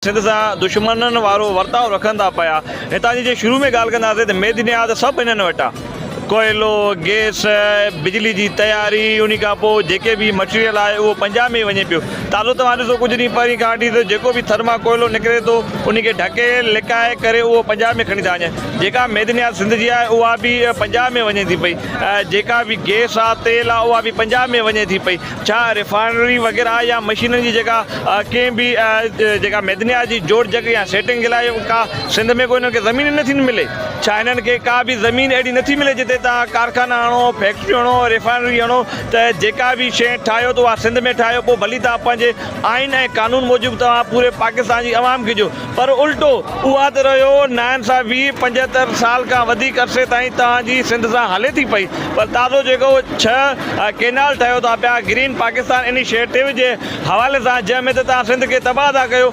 सिंध सां दुश्मननि वारो वर्ताव रखनि था पिया। हितां जी जे शुरू में ॻाल्हि कंदासीं त मेदिनियात सभु हिननि वटि आहे। कोयलो, गैस, बिजली जी तयारी, उन खां पोइ जेके बि मटीरियल आहे उहो पंजाब में वञे पियो। ताज़ो तव्हां ॾिसो कुझु ॾींहं पहिरीं खां वठी त जेको बि थर्मा कोयलो निकिरे थो उनखे ढके लिकाए करे उहो पंजाब में खणी था वञनि। जेका मेदिनियात सिंध जी आहे उहा बि पंजाब में वञे थी पई। जेका बि गैस आहे, तेल आहे, उहा बि पंजाब में वञे थी पई। छा रिफाइनरी वग़ैरह या मशीननि जी जेका कंहिं बि जेका मेदिनियात जी जोड़ जॻह या सेटिंग जे लाइ का सिंध में कोई हिननि खे ज़मीन नथी मिले? छा हिननि खे का बि ज़मीन अहिड़ी नथी मिले जिते तव्हां कारखाना हणो, फैक्ट्री हणो, रिफाइनरी हणो त जेका बि शइ ठाहियो त उहा सिंध में ठाहियो, पोइ भली तव्हां पंहिंजे आइन ऐं कानून मूजिबि तव्हां पूरे पाकिस्तान जी आवाम खे ॾियो। पर उल्टो उहा त रहियो नाइंसाफ़ी 75 साल खां वधीक अरसे ताईं तव्हांजी सिंध सां हले थी पई। पर ताज़ो जेको 6 केनाल ठहियो था पिया ग्रीन पाकिस्तान इनिशिएटिव जे हवाले सां, जंहिंमें त तव्हां सिंध खे तबाह था कयो।